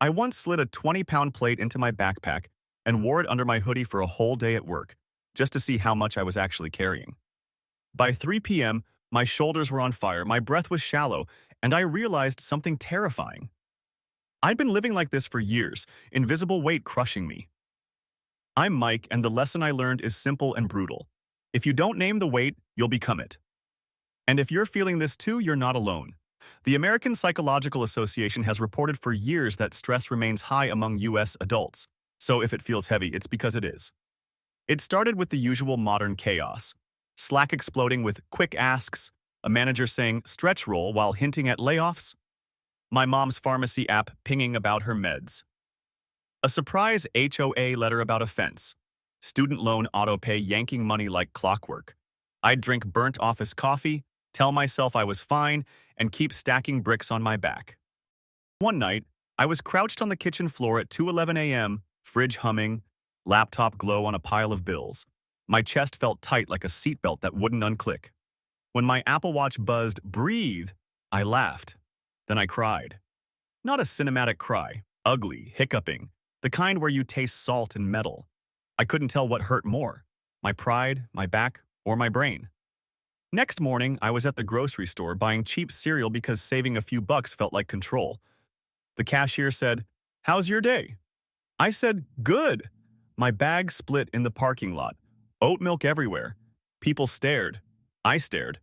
I once slid a 20-pound plate into my backpack and wore it under my hoodie for a whole day at work, just to see how much I was actually carrying. By 3 p.m., my shoulders were on fire, my breath was shallow, and I realized something terrifying. I'd been living like this for years, invisible weight crushing me. I'm Mike, and the lesson I learned is simple and brutal. If you don't name the weight, you'll become it. And if you're feeling this too, you're not alone. The American Psychological Association has reported for years that stress remains high among U.S. adults. So if it feels heavy, it's because it is. It started with the usual modern chaos. Slack exploding with quick asks, a manager saying stretch roll while hinting at layoffs, my mom's pharmacy app pinging about her meds, a surprise HOA letter about a fence, student loan autopay yanking money like clockwork. I'd drink burnt office coffee, tell myself I was fine, and keep stacking bricks on my back. One night, I was crouched on the kitchen floor at 2:11 a.m., fridge humming, laptop glow on a pile of bills. My chest felt tight like a seatbelt that wouldn't unclick. When my Apple Watch buzzed, "Breathe," I laughed. Then I cried. Not a cinematic cry, ugly, hiccuping, the kind where you taste salt and metal. I couldn't tell what hurt more, my pride, my back, or my brain. Next morning, I was at the grocery store buying cheap cereal because saving a few bucks felt like control. The cashier said, "How's your day?" I said, "Good." My bag split in the parking lot. Oat milk everywhere. People stared. I stared.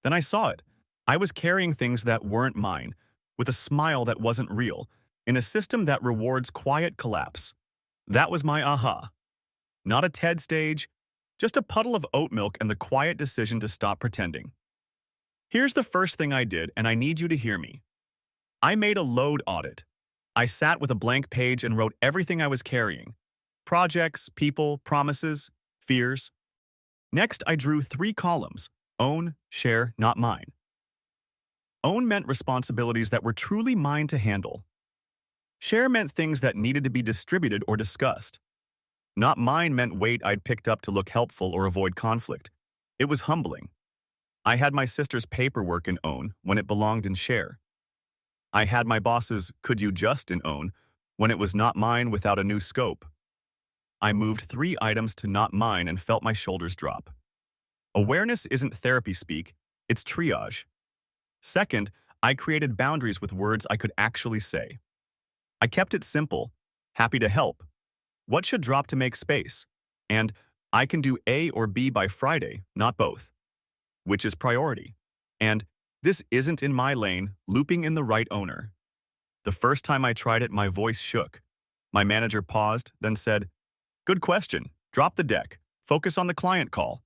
Then I saw it. I was carrying things that weren't mine, with a smile that wasn't real, in a system that rewards quiet collapse. That was my aha. Not a TED stage, just a puddle of oat milk and the quiet decision to stop pretending. Here's the first thing I did, and I need you to hear me. I made a load audit. I sat with a blank page and wrote everything I was carrying. Projects, people, promises, fears. Next, I drew 3 columns: own, share, not mine. Own meant responsibilities that were truly mine to handle. Share meant things that needed to be distributed or discussed. Not mine meant weight I'd picked up to look helpful or avoid conflict. It was humbling. I had my sister's paperwork in own when it belonged in share. I had my boss's "could you just" in own when it was not mine without a new scope. I moved 3 items to not mine and felt my shoulders drop. Awareness isn't therapy speak, it's triage. Second, I created boundaries with words I could actually say. I kept it simple: happy to help, what should drop to make space, and I can do A or B by Friday, not both. Which is priority? And this isn't in my lane, looping in the right owner. The first time I tried it, my voice shook. My manager paused, then said, "Good question. Drop the deck. Focus on the client call."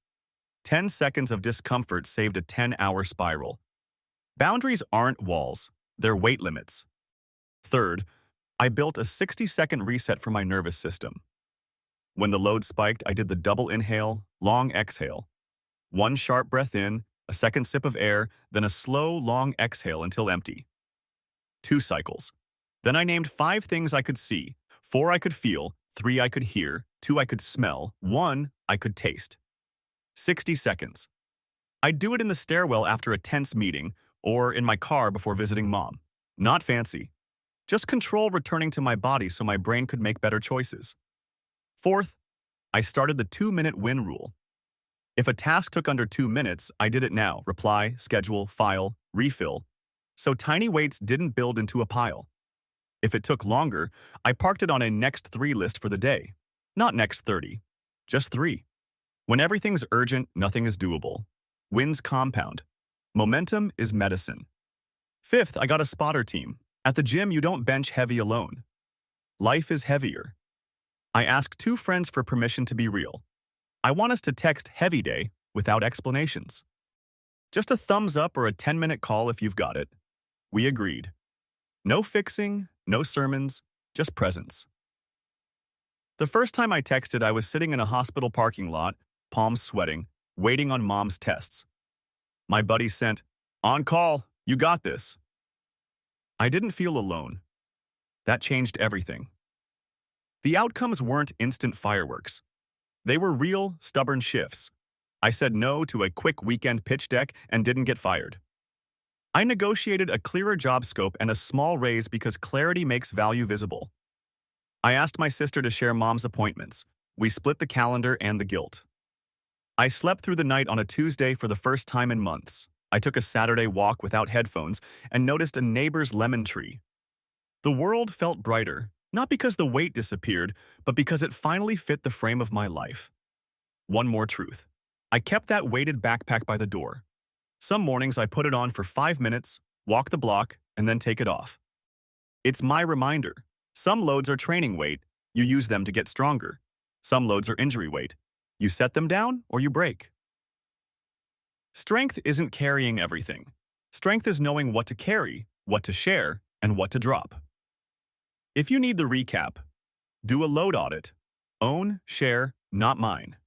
10 seconds of discomfort saved a 10-hour spiral. Boundaries aren't walls, they're weight limits. Third, I built a 60-second reset for my nervous system. When the load spiked, I did the double inhale, long exhale. 1 sharp breath in, a second sip of air, then a slow, long exhale until empty. 2 cycles. Then I named 5 things I could see, 4 I could feel, 3 I could hear, 2 I could smell, 1 I could taste. 60 seconds. I'd do it in the stairwell after a tense meeting or in my car before visiting mom. Not fancy. Just control returning to my body so my brain could make better choices. Fourth, I started the 2-minute win rule. If a task took under 2 minutes, I did it now: reply, schedule, file, refill. So tiny weights didn't build into a pile. If it took longer, I parked it on a next 3 list for the day. Not next 30, just 3. When everything's urgent, nothing is doable. Wins compound. Momentum is medicine. Fifth, I got a spotter team. At the gym, you don't bench heavy alone. Life is heavier. I asked 2 friends for permission to be real. I want us to text "heavy day" without explanations. Just a thumbs up or a 10-minute call if you've got it. We agreed. No fixing, no sermons, just presence. The first time I texted, I was sitting in a hospital parking lot, palms sweating, waiting on mom's tests. My buddy sent, "On call, you got this." I didn't feel alone. That changed everything. The outcomes weren't instant fireworks. They were real, stubborn shifts. I said no to a quick weekend pitch deck and didn't get fired. I negotiated a clearer job scope and a small raise because clarity makes value visible. I asked my sister to share mom's appointments. We split the calendar and the guilt. I slept through the night on a Tuesday for the first time in months. I took a Saturday walk without headphones and noticed a neighbor's lemon tree. The world felt brighter, not because the weight disappeared, but because it finally fit the frame of my life. One more truth. I kept that weighted backpack by the door. Some mornings I put it on for 5 minutes, walk the block, and then take it off. It's my reminder. Some loads are training weight. You use them to get stronger. Some loads are injury weight. You set them down or you break. Strength isn't carrying everything. Strength is knowing what to carry, what to share, and what to drop. If you need the recap, do a load audit. Own, share, not mine.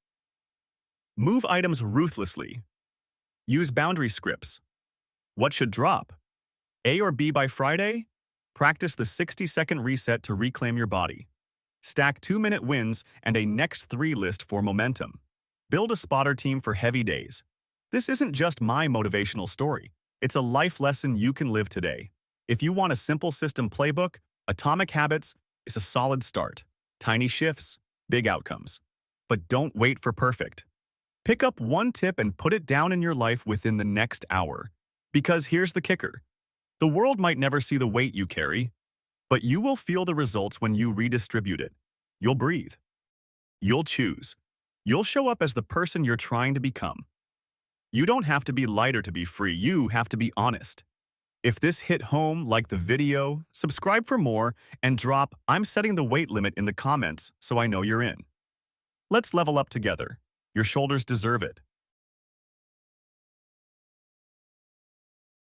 Move items ruthlessly. Use boundary scripts. What should drop? A or B by Friday? Practice the 60-second reset to reclaim your body. Stack 2-minute wins and a next 3 list for momentum. Build a spotter team for heavy days. This isn't just my motivational story. It's a life lesson you can live today. If you want a simple system playbook, Atomic Habits is a solid start. Tiny shifts, big outcomes. But don't wait for perfect. Pick up one tip and put it down in your life within the next hour. Because here's the kicker. The world might never see the weight you carry, but you will feel the results when you redistribute it. You'll breathe. You'll choose. You'll show up as the person you're trying to become. You don't have to be lighter to be free. You have to be honest. If this hit home, like the video, subscribe for more, and drop "I'm setting the weight limit" in the comments so I know you're in. Let's level up together. Your shoulders deserve it.